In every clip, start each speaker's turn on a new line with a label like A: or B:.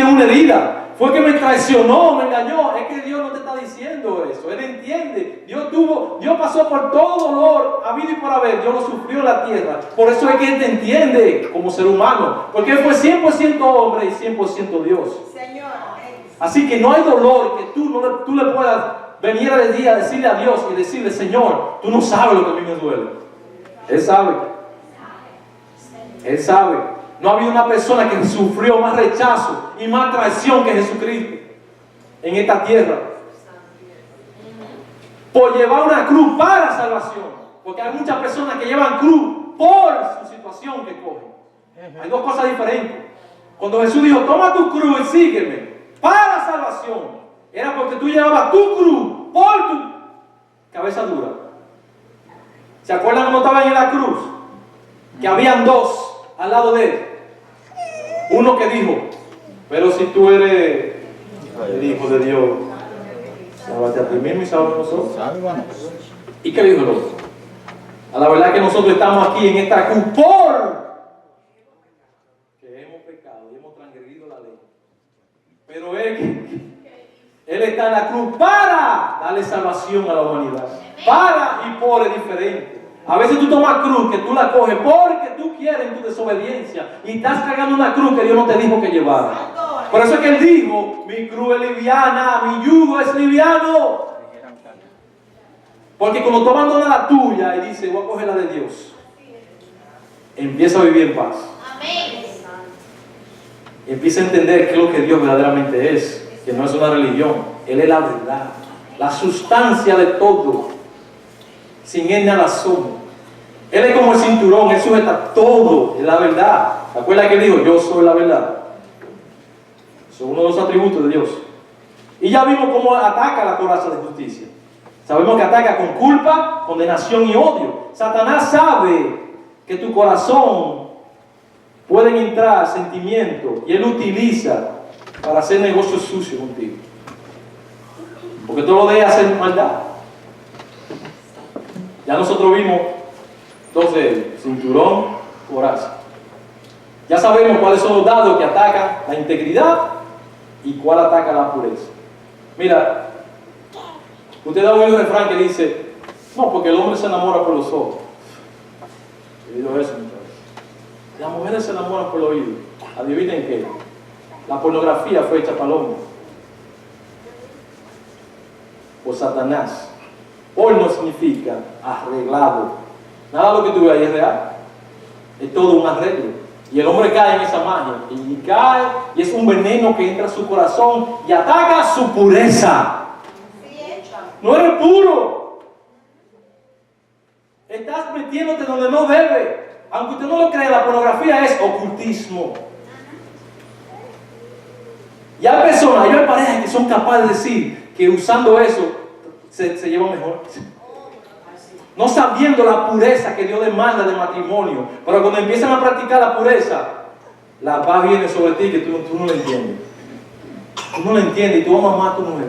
A: una herida. Fue que me traicionó, me engañó. Es que Dios no te está diciendo eso. Él entiende. Dios pasó por todo dolor, habido y por haber. Dios lo sufrió en la tierra. Por eso es que Él te entiende como ser humano. Porque Él fue 100% hombre y 100% Dios.
B: Señor.
A: Así que no hay dolor que tú le puedas venir al día a decirle a Dios y decirle: Señor, tú no sabes lo que a mí me duele. Él sabe. Él sabe. No ha habido una persona que sufrió más rechazo y más traición que Jesucristo en esta tierra. Por llevar una cruz para salvación. Porque hay muchas personas que llevan cruz por su situación que cogen. Hay dos cosas diferentes. Cuando Jesús dijo: toma tu cruz y sígueme para salvación, era porque tú llevabas tu cruz por tu cabeza dura. ¿Se acuerdan cuando estaban en la cruz? Que habían dos al lado de Él. Uno que dijo: pero si tú eres el Hijo de Dios, sálvate a ti mismo y sálvate a nosotros. ¿Y qué dijo el otro? A la verdad que nosotros estamos aquí en esta cruz por que hemos pecado y hemos transgredido la ley. Pero Él está en la cruz para darle salvación a la humanidad. Para y por es diferente. A veces tú tomas cruz que tú la coges porque tú quieres en tu desobediencia y estás cargando una cruz que Dios no te dijo que llevara. Por eso es que Él dijo: mi cruz es liviana, mi yugo es liviano. Porque cuando tú abandonas la tuya y dices: voy a coger la de Dios, empieza a vivir en paz. Empieza a entender qué es lo que Dios verdaderamente es, que no es una religión. Él es la verdad, la sustancia de todo. Sin Él nada somos. Él es como el cinturón, Él sujeta todo, es la verdad. ¿Te acuerdas que Él dijo: yo soy la verdad? Son uno de los atributos de Dios. Y ya vimos cómo ataca la coraza de justicia. Sabemos que ataca con culpa, condenación y odio. Satanás sabe que tu corazón pueden entrar sentimientos y él utiliza para hacer negocios sucios contigo. Porque tú lo dejas hacer maldad. Ya nosotros vimos entonces cinturón, coraza. Ya sabemos cuáles son los dados que atacan la integridad y cuál ataca la pureza. Mira, usted ha oído un refrán que dice: no, porque el hombre se enamora por los ojos. He oído eso muchas veces. Las mujeres se enamoran por el oído. Adivinen qué. La pornografía fue hecha para el hombre. Por Satanás. Porno significa arreglado. Nada de lo que tú ves ahí es real. Es todo un arreglo. Y el hombre cae en esa magia. Y cae, y es un veneno que entra a su corazón y ataca su pureza. No eres puro. Estás metiéndote donde no debe. Aunque usted no lo crea, la pornografía es ocultismo. Y hay personas, hay parejas que son capaces de decir que usando eso se lleva mejor. No sabiendo la pureza que Dios demanda de matrimonio. Pero cuando empiezan a practicar la pureza, la paz viene sobre ti que tú no lo entiendes. Tú no lo entiendes y tú vas a amar a tu mujer.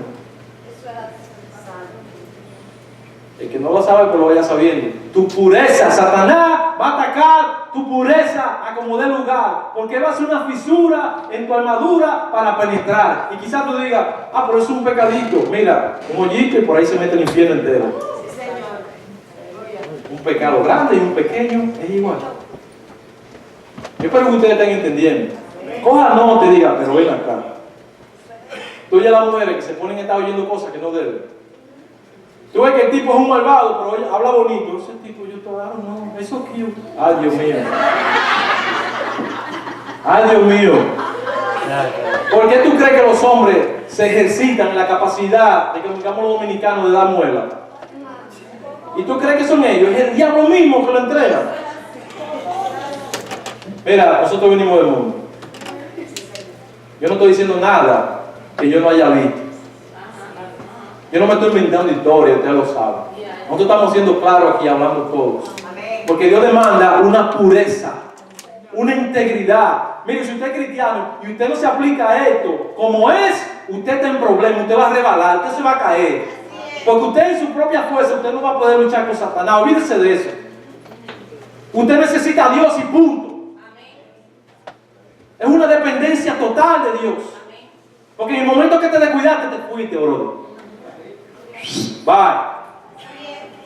A: El que no lo sabe, pues lo vaya sabiendo. Tu pureza, Satanás va a atacar tu pureza a como dé lugar. Porque va a ser una fisura en tu armadura para penetrar. Y quizás tú digas: ah, pero es un pecadito. Mira, un hoyito y por ahí se mete el infierno entero.
B: Sí, Señor.
A: Un pecado grande y un pequeño es igual. Yo espero que ustedes estén entendiendo. Coja nota y diga: pero ven acá. Tú y las mujeres que se ponen a estar oyendo cosas que no deben. Tú ves que el tipo es un malvado, pero oye, habla bonito. Ese tipo, yo todavía no, eso es cute. Ay, Dios mío. Ay, Dios mío. ¿Por qué tú crees que los hombres se ejercitan en la capacidad de que digamos los dominicanos de dar muela? ¿Y tú crees que son ellos? Es el diablo mismo que lo entrega. Mira, nosotros venimos del mundo. Yo no estoy diciendo nada que yo no haya visto. Yo no me estoy inventando historias, ustedes lo saben. Nosotros estamos siendo claros aquí, hablando todos. Porque Dios demanda una pureza, una integridad. Mire, si usted es cristiano y usted no se aplica a esto como es, usted está en problemas, usted va a rebalar, usted se va a caer. Porque usted en su propia fuerza, usted no va a poder luchar con Satanás. Olvídese de eso. Usted necesita a Dios y punto. Es una dependencia total de Dios. Porque en el momento que te descuidaste, te fuiste, bro. Bye.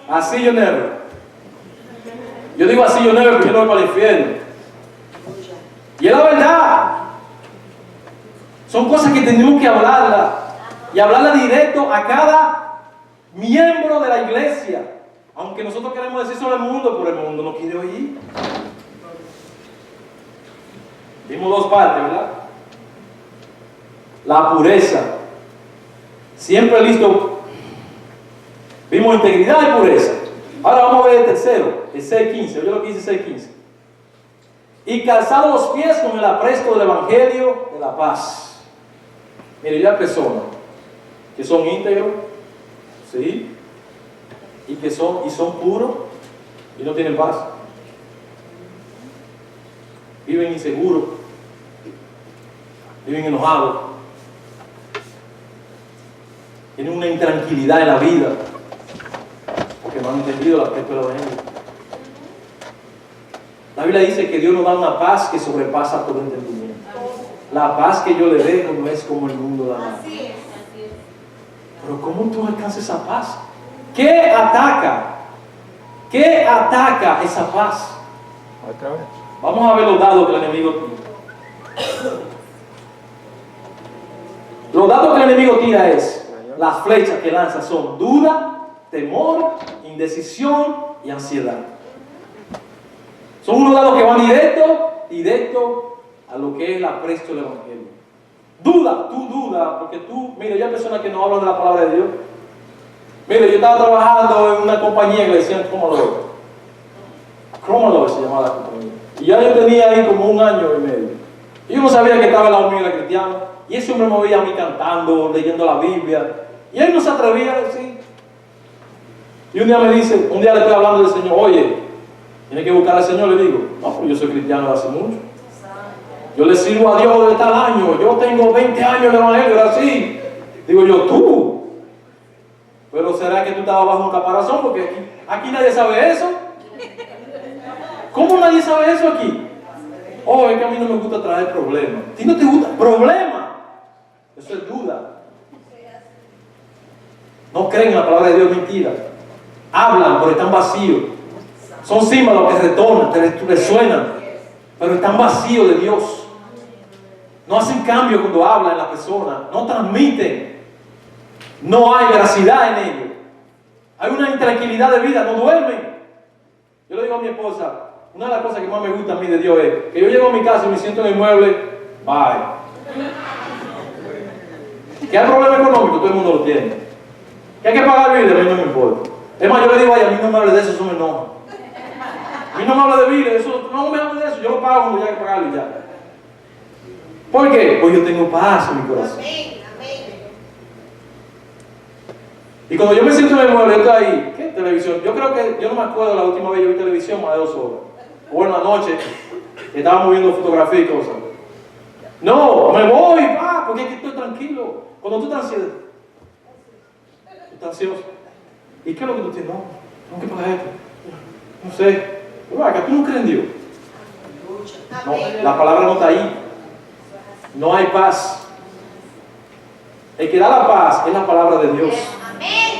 A: Así yo never. Yo digo así yo never porque yo no voy para el infierno. Y es la verdad. Son cosas que tenemos que hablarlas. Y hablarla directo a cada miembro de la iglesia. Aunque nosotros queremos decir sobre el mundo, pero el mundo no quiere oír. Vimos dos partes, ¿verdad? La pureza. Siempre listo. Vimos integridad y pureza. Ahora vamos a ver el tercero, el 6.15. Oye lo que dice 6.15. Y calzado los pies con el apresto del evangelio de la paz. Mire, ya hay personas que son íntegros, ¿sí? Y son puros y no tienen paz. Viven inseguros, viven enojados, tienen una intranquilidad en la vida porque no han entendido el aspecto del evangelio. La Biblia dice que Dios nos da una paz que sobrepasa todo entendimiento. La paz que yo le dejo no es como el mundo da. Pero ¿cómo tú alcanzas esa paz? ¿Qué ataca? ¿Qué ataca esa paz?
B: Otra vez.
A: Vamos a ver los dados que el enemigo tira. Los dados que el enemigo tira es, las flechas que lanza son duda, temor, indecisión y ansiedad. Son unos dados que van directo a lo que es el apresto del evangelio. Duda, tú duda, porque tú, mira, hay personas que no hablan de la palabra de Dios. Mira, yo estaba trabajando en una compañía que le decían Chromalover se llamaba la compañía. Y ya yo tenía ahí como 1 año y medio. Y yo no sabía que estaba en la hormiga cristiana. Y ese hombre me veía a mí cantando, leyendo la Biblia. Y él no se atrevía a decir. Y un día me dice, un día le estoy hablando del Señor, oye, tiene que buscar al Señor. Le digo, no, pero yo soy cristiano desde hace mucho. Yo le sirvo a Dios de tal año. Yo tengo 20 años de evangelio, era así. Digo yo, tú. Pero será que tú estabas bajo un caparazón, porque aquí nadie sabe eso. ¿Cómo nadie sabe eso aquí? Oh, es que a mí no me gusta traer problemas. ¿A ti no te gusta? ¿Problema? Eso es duda. No creen en la palabra de Dios, mentira. Hablan, pero están vacíos. Son símbolos que retornan, te resuenan, pero están vacíos de Dios. No hacen cambio cuando hablan las personas, no transmiten. No hay veracidad en ellos. Hay una intranquilidad de vida, no duermen. Yo le digo a mi esposa, una de las cosas que más me gusta a mí de Dios es que yo llego a mi casa y me siento en el mueble, bye. Que hay problema económico, todo el mundo lo tiene. Que hay que pagar biles, a mí no me importa. Es más, yo le digo, ay, a mí no me hable de eso me enoja. A mí no me habla de biles, no me hable de eso, yo lo pago cuando ya hay que pagarlo y ya. ¿Por qué? Pues yo tengo paz en mi corazón. Y cuando yo me siento en el mueble, yo estoy ahí, ¿qué televisión? Yo creo que, yo no me acuerdo la última vez que yo vi televisión más de 2 horas. O bueno, anoche, estábamos viendo fotografía y cosas. No, me voy, porque aquí estoy tranquilo. Cuando tú estás ansioso, tú estás ansioso. ¿Y qué es lo que tú tienes? No, tengo que pagar esto. No sé. Pero acá tú no crees en Dios. No, la palabra no está ahí. No hay paz. El que da la paz es la palabra de Dios.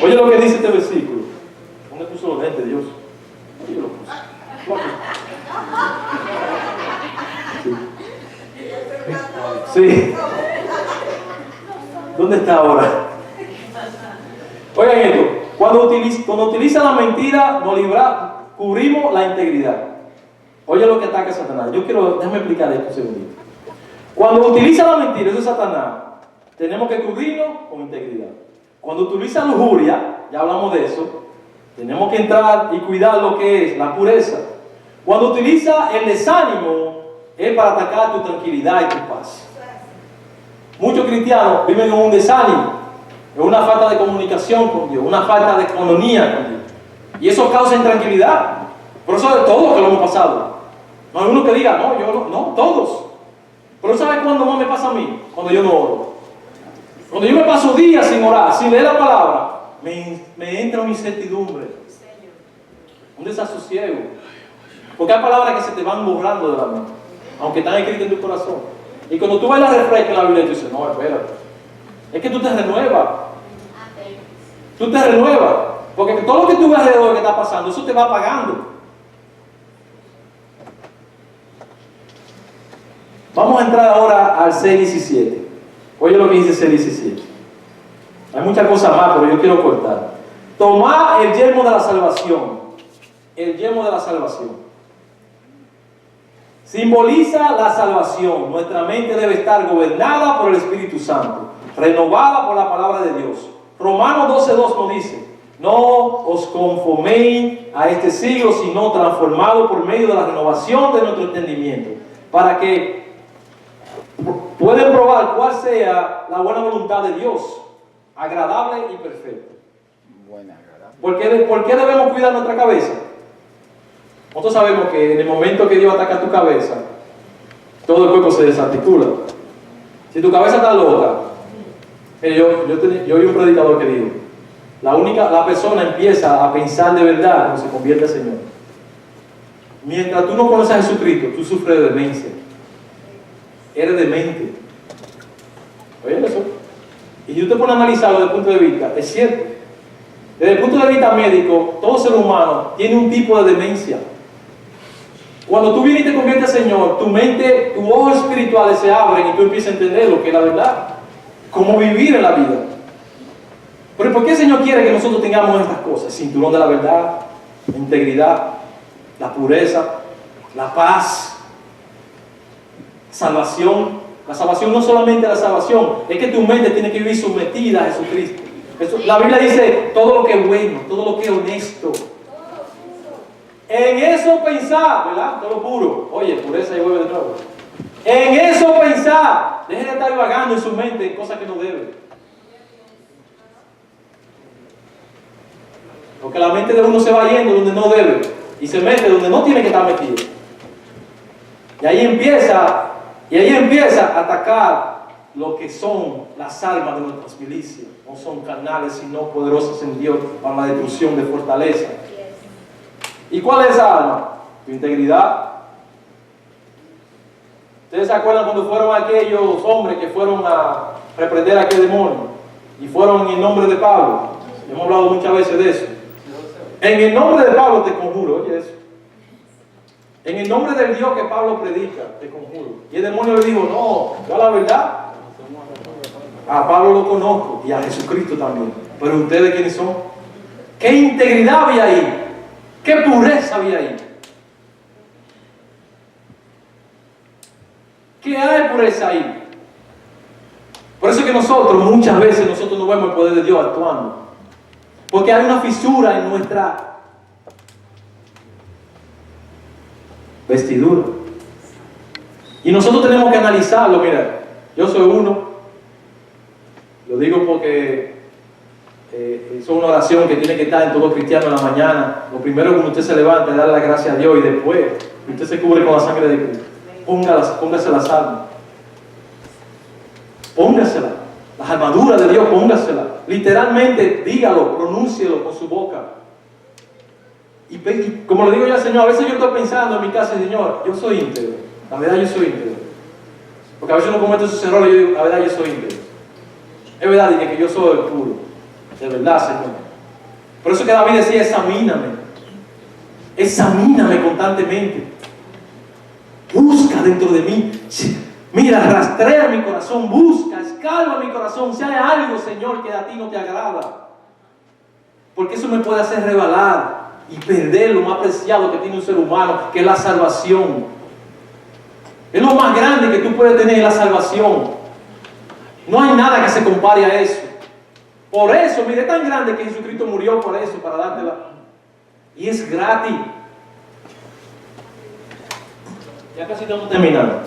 A: Oye lo que dice este versículo. ¿Dónde puso los lentes, Dios? Oye, yo lo puse. Sí. ¿Dónde está ahora? Oigan esto. Cuando utiliza la mentira, cubrimos la integridad. Oye lo que ataca Satanás. Déjame explicar esto un segundito. Cuando utiliza la mentira, eso es Satanás. Tenemos que cubrirlo con integridad. Cuando utiliza lujuria, ya hablamos de eso, tenemos que entrar y cuidar lo que es la pureza. Cuando utiliza el desánimo, es para atacar tu tranquilidad y tu paz. Muchos cristianos viven en un desánimo, en una falta de comunicación con Dios, una falta de economía con Dios. Y eso causa intranquilidad. Por eso de todos que lo hemos pasado. No hay uno que diga, no, yo no, todos. Pero ¿sabes cuándo más me pasa a mí? Cuando yo no oro. Cuando yo me paso días sin orar, sin leer la palabra, me entra una incertidumbre, un desasosiego. Porque hay palabras que se te van borrando de la mente, aunque están escritas en tu corazón. Y cuando tú vas a la refresca en la Biblia, tú dices, no, espérate, Es que tú te renuevas. Tú te renuevas. Porque todo lo que tú ves alrededor que está pasando, eso te va apagando. Vamos a entrar ahora al 6:17. Oye lo que dice 6:17. Hay muchas cosas más, pero yo quiero cortar. Tomad el yelmo de la salvación. El yelmo de la salvación. Simboliza la salvación. Nuestra mente debe estar gobernada por el Espíritu Santo, renovada por la palabra de Dios. Romanos 12:2 nos dice: no os conforméis a este siglo, sino transformados por medio de la renovación de nuestro entendimiento, para que pueden probar cuál sea la buena voluntad de Dios, agradable y perfecta. ¿Por qué debemos cuidar nuestra cabeza? Nosotros sabemos que en el momento que Dios ataca tu cabeza, todo el cuerpo se desarticula. Si tu cabeza está loca, yo oí un predicador que dijo: la persona empieza a pensar de verdad cuando se convierte al Señor. Mientras tú no conoces a Jesucristo, tú sufres de demencia. Eres demente. ¿Oye eso? Y si tú te pones a analizarlo desde el punto de vista, es cierto. Desde el punto de vista médico, todo ser humano tiene un tipo de demencia. Cuando tú vienes y te conviertes al Señor, tu mente, tus ojos espirituales se abren y tú empiezas a entender lo que es la verdad. Cómo vivir en la vida. Pero ¿por qué el Señor quiere que nosotros tengamos estas cosas? El cinturón de la verdad, la integridad, la pureza, la paz, salvación. La salvación no solamente la salvación, es que tu mente tiene que vivir sometida a Jesucristo. La Biblia dice: todo lo que es bueno, todo lo que es honesto. En eso pensar, ¿verdad? Todo lo puro. Oye, pureza y vuelve de nuevo. En eso pensar. Deje de estar vagando en su mente en cosas que no debe. Porque la mente de uno se va yendo donde no debe y se mete donde no tiene que estar metido. Y ahí empieza a atacar lo que son las almas de nuestras milicias. No son carnales, sino poderosas en Dios para la destrucción de fortaleza. ¿Y cuál es esa alma? Tu integridad. ¿Ustedes se acuerdan cuando fueron aquellos hombres que fueron a reprender a aquel demonio? Y fueron en el nombre de Pablo. Hemos hablado muchas veces de eso. En el nombre de Pablo te conjuro, oye eso. En el nombre del Dios que Pablo predica, te conjuro. Y el demonio le dijo: no, yo la verdad, a Pablo lo conozco y a Jesucristo también. Pero ustedes, ¿quiénes son? ¿Qué integridad había ahí? ¿Qué pureza había ahí? ¿Qué hay pureza ahí? Por eso es que muchas veces nosotros no vemos el poder de Dios actuando. Porque hay una fisura en nuestra vestidura. Y nosotros tenemos que analizarlo. Mira, yo soy uno. Lo digo porque eso es una oración que tiene que estar en todo cristiano en la mañana. Lo primero cuando usted se levanta es darle la gracia a Dios, y después usted se cubre con la sangre de Cristo. Póngase las armas. Póngasela. Las armaduras de Dios, póngasela. Literalmente, dígalo, pronúncielo con su boca. Y como le digo yo al Señor, a veces yo estoy pensando en mi casa: Señor, yo soy íntegro. La verdad, yo soy íntegro. Porque a veces uno comete esos errores y yo digo: la verdad, yo soy íntegro. Es verdad, dije que yo soy el puro. De verdad, Señor. Por eso que David decía: examíname. Examíname constantemente. Busca dentro de mí. Mira, rastrea mi corazón. Busca, escarba mi corazón. Si hay algo, Señor, que a ti no te agrada. Porque eso me puede hacer rebalar y perder lo más preciado que tiene un ser humano, que es la salvación. Es lo más grande que tú puedes tener, la salvación. No hay nada que se compare a eso. Por eso, mire, es tan grande que Jesucristo murió por eso, para dártela. Y es gratis. Ya casi estamos terminando.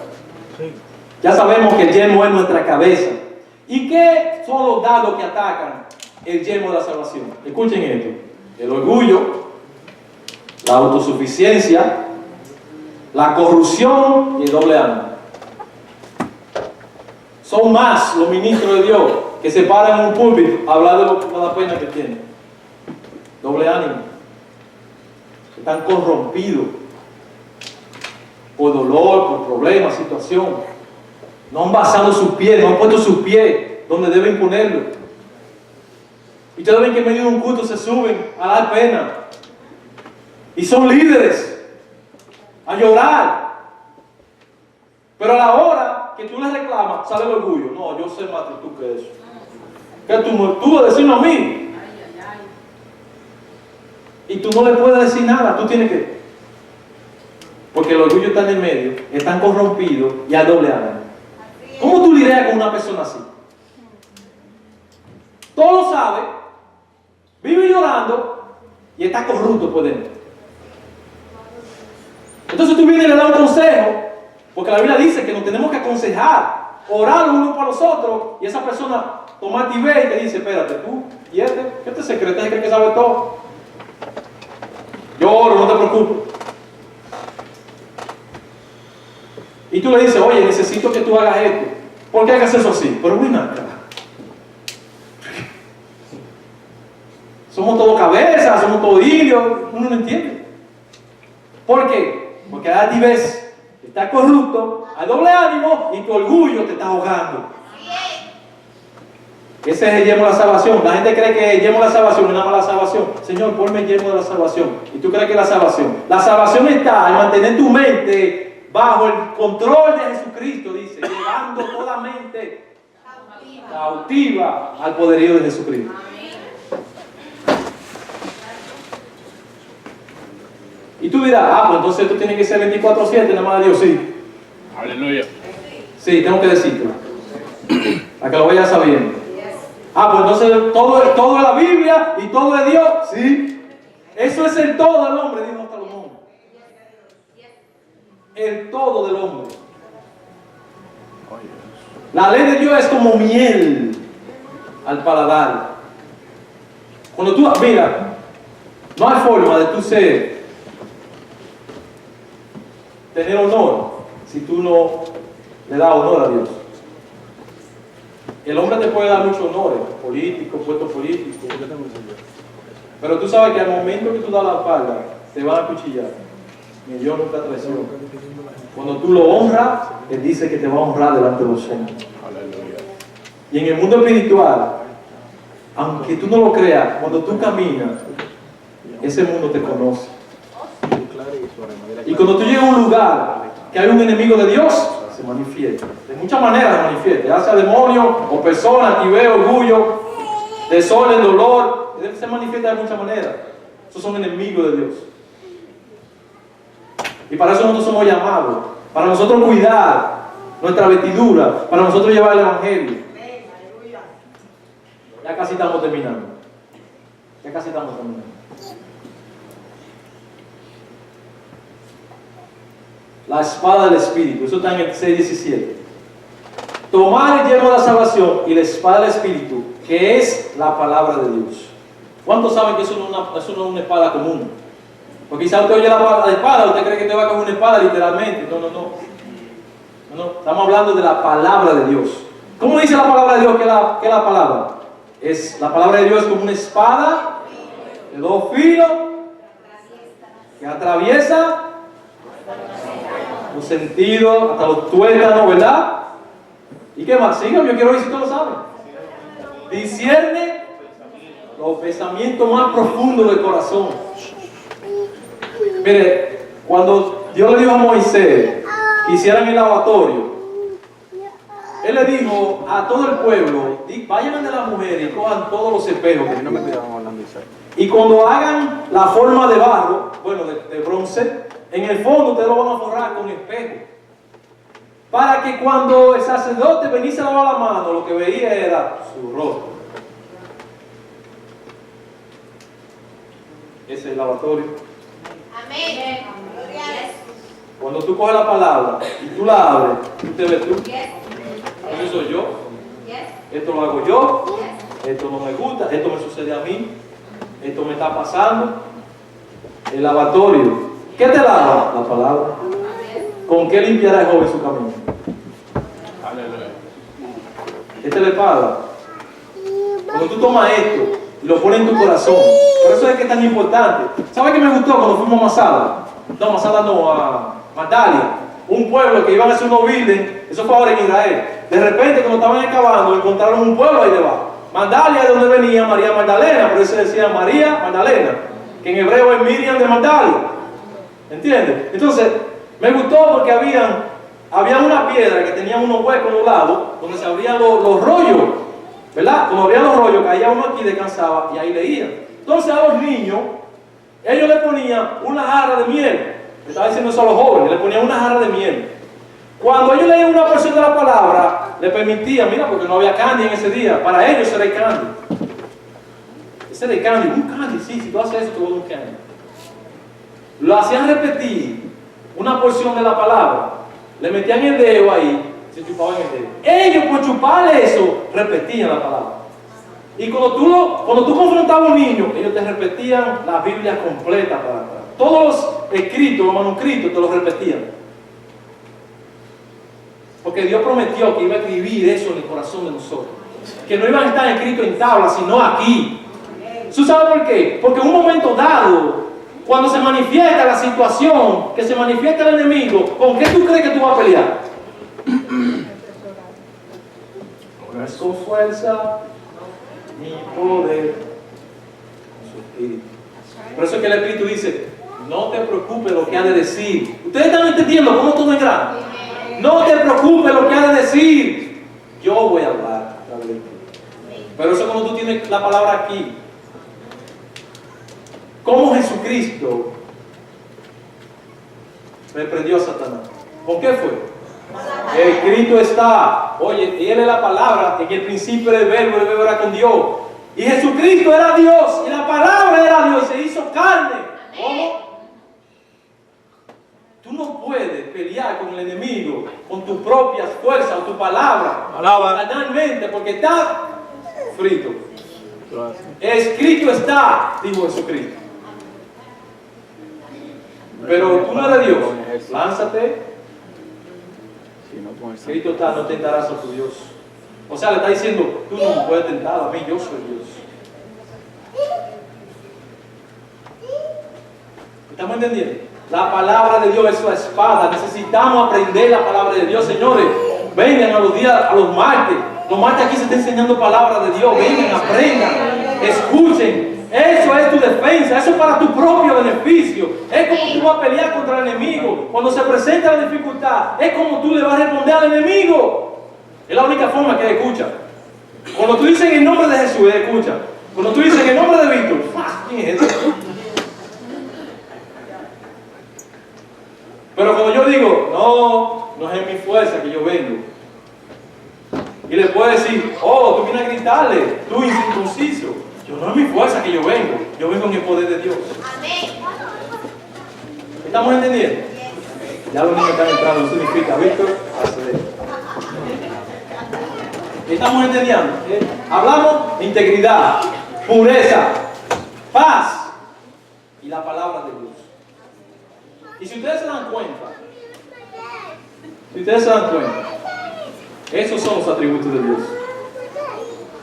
A: Ya sabemos que el yelmo es nuestra cabeza. ¿Y qué son los dardos que atacan el yelmo de la salvación? Escuchen esto: el orgullo, la autosuficiencia, la corrupción y el doble ánimo. Son más los ministros de Dios que se paran en un púlpito a hablar de lo que no da pena que tienen. Doble ánimo. Están corrompidos por dolor, por problemas, situación. No han basado sus pies, no han puesto sus pies donde deben ponerlo. Y ustedes ven que en medio de un culto se suben a dar pena. Y son líderes a llorar. Pero a la hora que tú les reclamas, sale el orgullo. No, yo sé más que tú que eso. Que tú vas a decirme a mí. Y tú no le puedes decir nada, tú tienes que. Porque el orgullo está en el medio, están corrompidos y hay doble ánimo. ¿Cómo tú lidias con una persona así? Todo lo sabe, vive llorando y está corrupto por dentro. Entonces tú vienes y le das un consejo, porque la Biblia dice que nos tenemos que aconsejar, orar uno para los otros, y esa persona toma y ve y te dice, espérate, tú, y ¿qué te secreto? ¿Este cree que sabe todo? Yo oro, no te preocupes. Y tú le dices, oye, necesito que tú hagas esto. ¿Por qué hagas eso así? Pero ven acá. Somos todos cabezas, somos todos indios. Uno no entiende. ¿Por qué? Porque a ti ves, está corrupto, hay doble ánimo y tu orgullo te está ahogando. Ese es el yelmo de la salvación. La gente cree que el yelmo de la salvación es nada más la salvación. Señor, ponme el yelmo de la salvación. ¿Y tú crees que es la salvación? La salvación está en mantener tu mente bajo el control de Jesucristo, dice, llevando toda mente cautiva al poderío de Jesucristo. Y tú dirás, pues entonces tú tienes que ser 24/7, nada más de Dios, sí.
B: Aleluya.
A: Sí, tengo que decirte. Para que lo vayas sabiendo. Pues entonces todo es la Biblia y todo es Dios. Sí. Eso es el todo del hombre, dijo Salomón. El todo del hombre. La ley de Dios es como miel al paladar. Cuando tú, mira, no hay forma de tú tener honor si tú no le das honor a Dios. El hombre te puede dar muchos honores, políticos, puestos políticos, pero tú sabes que al momento que tú das la espalda, te van a cuchillar. Ni Dios nunca traicionó. Cuando tú lo honras, Él dice que te va a honrar delante de los hombres. Y en el mundo espiritual, aunque tú no lo creas, cuando tú caminas, ese mundo te conoce. Y cuando tú llegas a un lugar que hay un enemigo de Dios, se manifiesta. De muchas maneras se manifiesta. Ya sea demonio o persona, tibeo, orgullo, desorden, dolor. Se manifiesta de muchas maneras. Esos son enemigos de Dios. Y para eso nosotros somos llamados. Para nosotros cuidar nuestra vestidura. Para nosotros llevar el Evangelio. Ya casi estamos terminando. La espada del Espíritu. Eso está en el 6:17. Tomar el yelmo de la salvación y la espada del Espíritu, que es la palabra de Dios. ¿Cuántos saben que eso no es una espada común? Porque quizá usted oye la espada, usted cree que te va a coger una espada literalmente. No. Estamos hablando de la palabra de Dios. ¿Cómo dice la palabra de Dios que es la palabra? La palabra de Dios es como una espada de dos filos que atraviesa los sentidos, hasta los tuétanos, ¿verdad? ¿Y qué más? Síganme, yo quiero ver si todos lo saben. Discierne los pensamientos más profundos del corazón. Mire, cuando Dios le dijo a Moisés que hicieran el lavatorio, Él le dijo a todo el pueblo, vayan de las mujeres y cojan todos los espejos. Y cuando hagan la forma de barro, bueno, de bronce, en el fondo ustedes lo van a forrar con espejo. Para que cuando el sacerdote venía a lavar la mano, lo que veía era su rostro. Ese es el lavatorio.
C: Amén.
A: Cuando tú coges la palabra y tú la abres, tú te ves tú. Eso soy yo. Esto lo hago yo. Esto no me gusta. Esto me sucede a mí. Esto me está pasando. El lavatorio. ¿Qué te lava? La palabra. ¿Con qué limpiará el joven su camino? Esta es la espada. Cuando tú tomas esto y lo pones en tu corazón, por eso es que es tan importante. ¿Sabes qué me gustó cuando fuimos a Masada? No, Masada no, a Magdalia. un pueblo que iban a hacer unos buildings, eso fue ahora en Israel. De repente, cuando estaban excavando, encontraron un pueblo ahí debajo. Magdalia, de donde venía María Magdalena, por eso se decía María Magdalena, que en hebreo es Miriam de Magdalia. ¿Entiendes? Entonces, me gustó porque había una piedra que tenía unos huecos a los lados, donde se abrían los rollos, ¿verdad? Como abrían los rollos, caía uno aquí, descansaba y ahí leía. Entonces a los niños, ellos le ponían una jarra de miel. Me estaba diciendo eso a los jóvenes, le ponían una jarra de miel. Cuando ellos leían una porción de la palabra, le permitían, mira, porque no había candy en ese día, para ellos era el candy. Ese era el candy, un candy, sí, si tú haces eso, tú vas a un candy. Lo hacían repetir una porción de la palabra, le metían el dedo ahí, se chupaban el dedo. Ellos, por chuparle eso, repetían la palabra. Y cuando tú confrontabas a un niño, ellos te repetían la Biblia completa para atrás. Todos los escritos, los manuscritos, te los repetían. Porque Dios prometió que iba a escribir eso en el corazón de nosotros. Que no iban a estar escritos en tablas, sino aquí. ¿Tú sabes por qué? Porque en un momento dado, cuando se manifiesta la situación, que se manifiesta el enemigo, ¿con qué tú crees que tú vas a pelear? No es con fuerza ni poder, con su espíritu. Por eso es que el Espíritu dice, no te preocupes lo que ha de decir. ¿Ustedes están entendiendo cómo todo es grande? No te preocupes lo que ha de decir. Yo voy a hablar a través de ti. Pero eso cuando tú tienes la palabra aquí. ¿Cómo Jesucristo reprendió a Satanás? ¿Por qué fue? Escrito está. Oye, y él es la palabra. En el principio era el verbo era con Dios. Y Jesucristo era Dios. Y la palabra era Dios. Y se hizo carne. ¿Cómo? Tú no puedes pelear con el enemigo con tus propias fuerzas o tu palabra. Carnalmente, porque está frito. Escrito está, dijo Jesucristo. Pero tú no eres Dios. Lánzate. Escrito está, no tentarás a tu Dios. O sea, le está diciendo, tú no me puedes tentar a mí, yo soy Dios. ¿Estamos entendiendo? La palabra de Dios es la espada. Necesitamos aprender la palabra de Dios, señores. Vengan a los días, a los martes. Los martes aquí se está enseñando palabra de Dios. Vengan, aprendan, escuchen. Eso es tu defensa. Eso es para tu propio beneficio. Es como tú vas a pelear contra el enemigo. Cuando se presenta la dificultad, es como tú le vas a responder al enemigo. Es la única forma que escucha. Cuando tú dices en el nombre de Jesús, escucha. Cuando tú dices en el nombre de Víctor, ¿quién es eso? Pero cuando yo digo, no es en mi fuerza que yo vengo. Y le puedo decir, oh, tú vienes a gritarle, tú incircunciso. Yo no es mi fuerza que yo vengo en el poder de Dios. ¿Estamos entendiendo? Ya los niños están entrando, no significa, Víctor, ¿estamos entendiendo? Hablamos de integridad, pureza, paz y la palabra de Dios. Y si ustedes se dan cuenta, esos son los atributos de Dios.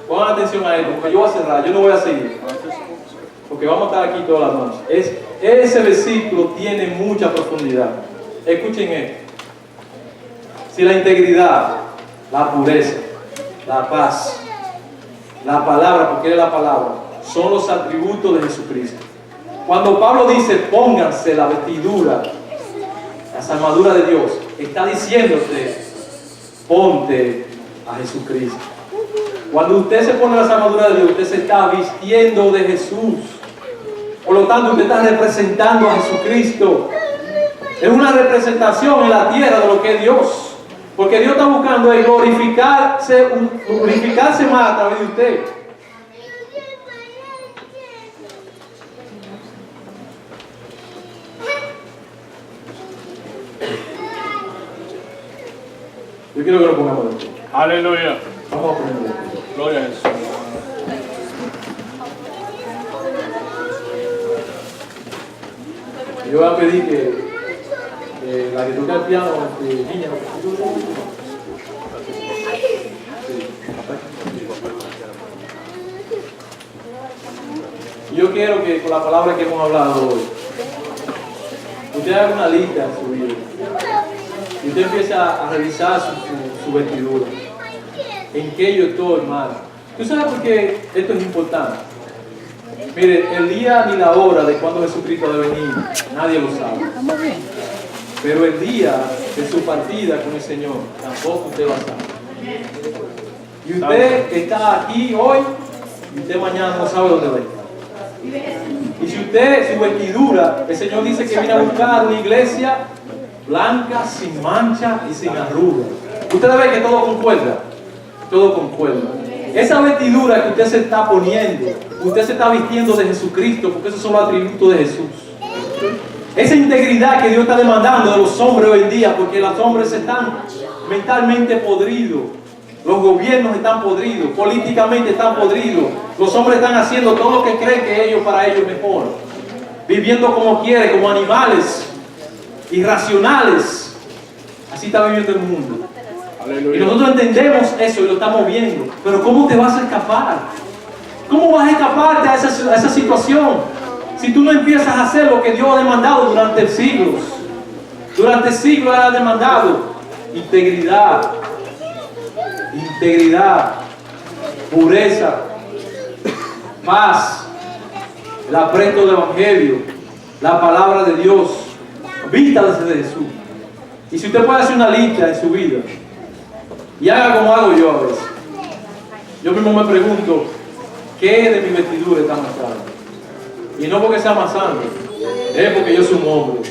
A: Pongan atención a esto, porque yo voy a cerrar, yo no voy a seguir. Porque vamos a estar aquí toda la noche. Ese versículo tiene mucha profundidad. Escuchen esto. Si la integridad, la pureza, la paz, la palabra, porque es la palabra, son los atributos de Jesucristo. Cuando Pablo dice, pónganse la vestidura, las armaduras de Dios, está diciéndote, ponte a Jesucristo. Cuando usted se pone las armaduras de Dios, usted se está vistiendo de Jesús. Por lo tanto, usted está representando a Jesucristo. Es una representación en la tierra de lo que es Dios. Porque Dios está buscando el glorificarse más a través de usted. Yo quiero que lo pongamos de pie.
B: Aleluya.
A: Vamos a ponerlo.
B: Gloria a Jesús.
A: Yo voy a pedir que la que toca el piano, niña, yo quiero que con la palabra que hemos hablado hoy, usted haga una lista en su vida y usted empieza a revisar su vestidura. ¿En qué yo estoy, hermano? ¿Tú sabes por qué esto es importante? Mire, el día ni la hora de cuando Jesucristo ha de venir, nadie lo sabe. Pero el día de su partida con el Señor, tampoco usted lo sabe. Y usted está aquí hoy, y usted mañana no sabe dónde va a estar. Y si usted, su vestidura, el Señor dice que viene a buscar una iglesia blanca, sin mancha y sin arruga. Usted ve que todo concuerda. Todo concuerda. Esa vestidura que usted se está poniendo, usted se está vistiendo de Jesucristo, porque esos son los atributos de Jesús. Esa integridad que Dios está demandando de los hombres hoy en día, porque los hombres están mentalmente podridos, los gobiernos están podridos, políticamente están podridos, los hombres están haciendo todo lo que creen que ellos para ellos mejor, viviendo como quieren, como animales irracionales. Así está viviendo el mundo. Aleluya. Y nosotros entendemos eso y lo estamos viendo. Pero ¿cómo te vas a escapar? ¿Cómo vas a escaparte a esa situación? Si tú no empiezas a hacer lo que Dios ha demandado durante siglos. Durante siglos ha demandado integridad, pureza, paz, el apresto del Evangelio, la palabra de Dios. Vístase de Jesús. Y si usted puede hacer una lista en su vida y haga como hago yo a veces, yo mismo me pregunto, ¿qué de mi vestidura está manchada? Y no porque sea más santo, es porque yo soy un hombre,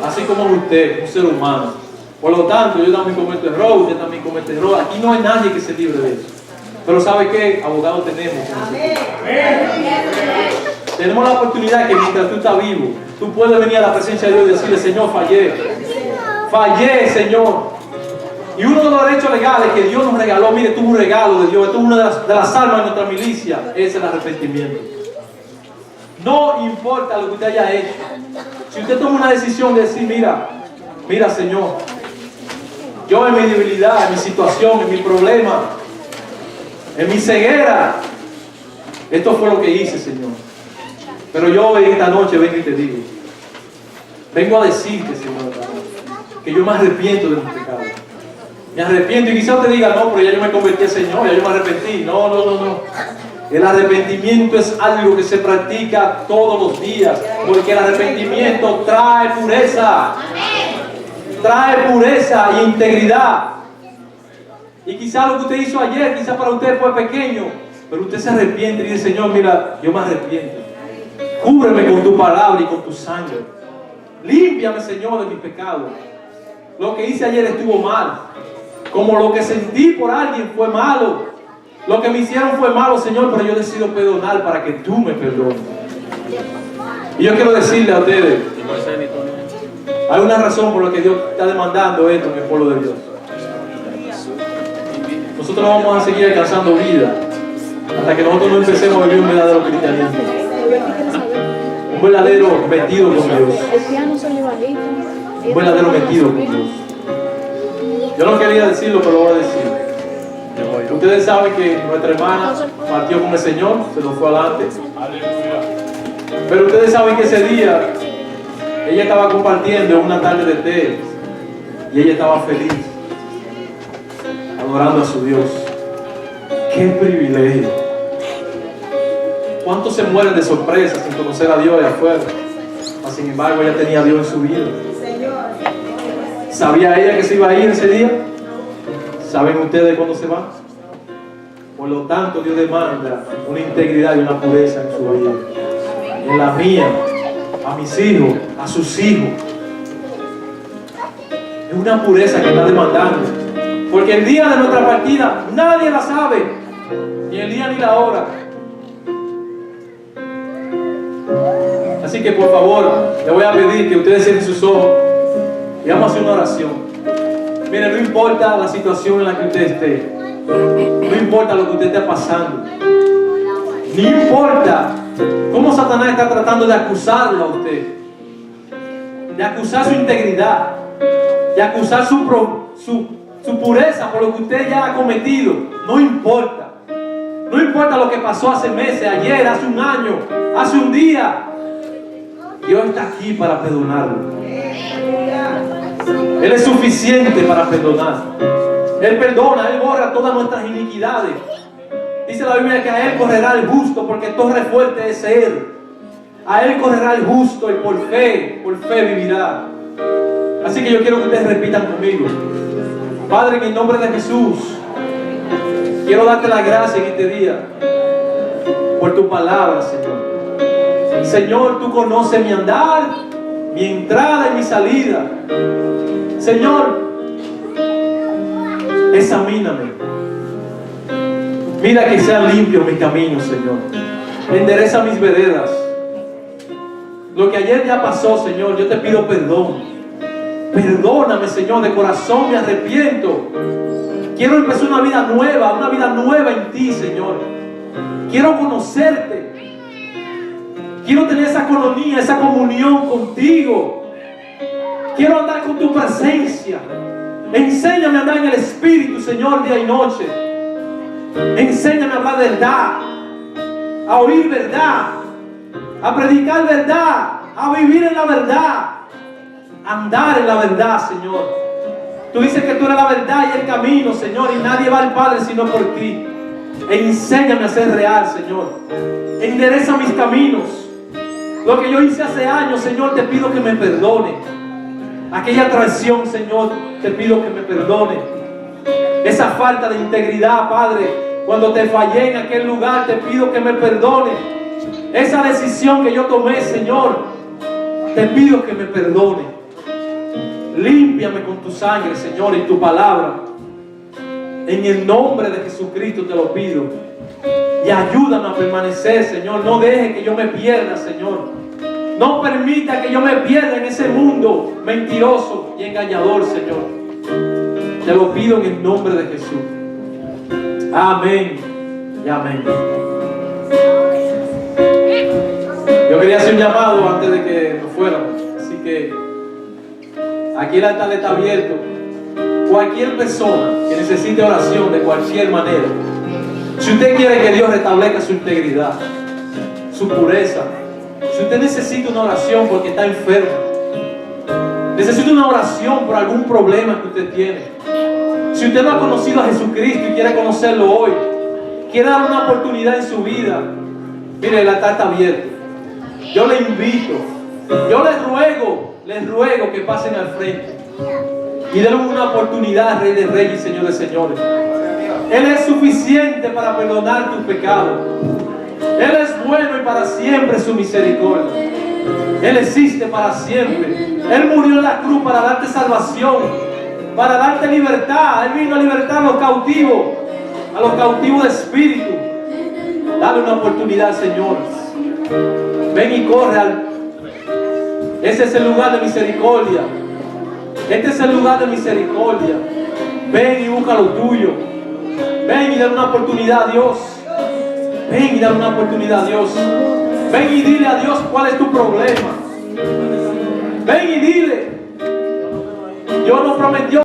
A: así como usted, un ser humano. Por lo tanto, yo también cometo error, usted también comete error. Aquí no hay nadie que se libre de eso. Pero ¿sabe qué? Abogados tenemos. Tenemos la oportunidad que mientras tú estás vivo, tú puedes venir a la presencia de Dios y decirle, Señor, fallé, Señor. Y uno de los derechos legales que Dios nos regaló, mire, esto es un regalo de Dios, esto es una de las armas de nuestra milicia, es el arrepentimiento. No importa lo que usted haya hecho. Si usted toma una decisión de decir, mira, Señor, yo en mi debilidad, en mi situación, en mi problema, en mi ceguera, esto fue lo que hice, Señor. Pero yo esta noche vengo y te digo, vengo a decirte, Señor, que yo me arrepiento de mis pecados. Me arrepiento, y quizás te diga, no, pero ya yo me convertí al Señor, ya yo me arrepentí. No. El arrepentimiento es algo que se practica todos los días, porque el arrepentimiento trae pureza. Trae pureza y integridad. Y quizás lo que usted hizo ayer, quizás para usted fue pequeño, pero usted se arrepiente y dice, Señor, mira, yo me arrepiento. Cúbreme con tu palabra y con tu sangre. Límpiame, Señor, de mis pecados. Lo que hice ayer estuvo mal. Como lo que sentí por alguien fue malo. Lo que me hicieron fue malo, Señor, pero yo decido perdonar para que tú me perdones. Y yo quiero decirle a ustedes, hay una razón por la que Dios está demandando esto en el pueblo de Dios. Nosotros no vamos a seguir alcanzando vida hasta que nosotros no empecemos a vivir un verdadero cristianismo. Un verdadero metido con Dios. Un verdadero metido con Dios. Yo no quería decirlo, pero lo voy a decir. Ustedes saben que nuestra hermana partió con el Señor, se nos fue adelante. Pero ustedes saben que ese día ella estaba compartiendo una tarde de té y ella estaba feliz, adorando a su Dios. ¡Qué privilegio! ¿Cuántos se mueren de sorpresa sin conocer a Dios allá afuera? Mas, sin embargo, ella tenía a Dios en su vida. ¿Sabía ella que se iba a ir ese día? ¿Saben ustedes cuándo se va? Por lo tanto, Dios demanda una integridad y una pureza en su vida. En la mía, a mis hijos, a sus hijos. Es una pureza que está demandando. Porque el día de nuestra partida nadie la sabe. Ni el día ni la hora. Así que por favor, le voy a pedir que ustedes cierren sus ojos y vamos a hacer una oración. Mire, no importa la situación en la que usted esté, no importa lo que usted esté pasando, no importa cómo Satanás está tratando de acusarlo a usted, de acusar su integridad, de acusar su pureza por lo que usted ya ha cometido. No importa. No importa lo que pasó hace meses, ayer, hace un año, hace un día. Dios está aquí para perdonarlo. Él es suficiente para perdonar. Él perdona, Él borra todas nuestras iniquidades. Dice la Biblia que a Él correrá el justo, porque torre fuerte es Él. A Él correrá el justo y por fe vivirá. Así que yo quiero que ustedes repitan conmigo. Padre, en el nombre de Jesús, quiero darte la gracia en este día por tu palabra, Señor. Señor, tú conoces mi andar, mi entrada y mi salida. Señor, examíname. Mira que sean limpios mis caminos, Señor. Endereza mis veredas. Lo que ayer ya pasó, Señor, yo te pido perdón. Perdóname, Señor, de corazón me arrepiento. Quiero empezar una vida nueva en ti, Señor. Quiero conocerte. Quiero tener esa comunión, esa comunión contigo. Quiero andar con tu presencia. Enséñame a andar en el Espíritu, Señor, día y noche. Enséñame a hablar verdad, a oír verdad, a predicar verdad, a vivir en la verdad, a andar en la verdad, Señor. Tú dices que tú eres la verdad y el camino, Señor, y nadie va al Padre sino por ti. Enséñame a ser real, Señor. Endereza mis caminos. Lo que yo hice hace años, Señor, te pido que me perdone. Aquella traición, Señor, te pido que me perdone. Esa falta de integridad, Padre, cuando te fallé en aquel lugar, te pido que me perdone. Esa decisión que yo tomé, Señor, te pido que me perdone. Límpiame con tu sangre, Señor, y tu palabra. En el nombre de Jesucristo te lo pido. Y ayúdame a permanecer, Señor. No deje que yo me pierda, Señor. No permita que yo me pierda en ese mundo mentiroso y engañador, Señor. Te lo pido en el nombre de Jesús. Amén y amén. Yo quería hacer un llamado antes de que nos fuéramos. Así que aquí el altar está abierto. Cualquier persona que necesite oración de cualquier manera. Si usted quiere que Dios restablezca su integridad, su pureza. Si usted necesita una oración porque está enfermo, necesita una oración por algún problema que usted tiene. Si usted no ha conocido a Jesucristo y quiere conocerlo hoy, quiere dar una oportunidad en su vida, mire, el altar está abierto. Yo le invito, yo les ruego que pasen al frente y denle una oportunidad al Rey de Reyes y Señor de Señores. Él es suficiente para perdonar tus pecados. Él es bueno y para siempre su misericordia. Él existe para siempre. Él murió en la cruz para darte salvación, para darte libertad. Él vino a libertar a los cautivos de espíritu. Dale una oportunidad, Señor. Ven y corre ese es el lugar de misericordia. Este es el lugar de misericordia. Ven y busca lo tuyo. Ven y dale una oportunidad a Dios. Ven y dale una oportunidad a Dios. Ven y dile a Dios cuál es tu problema. Ven y dile. Dios nos prometió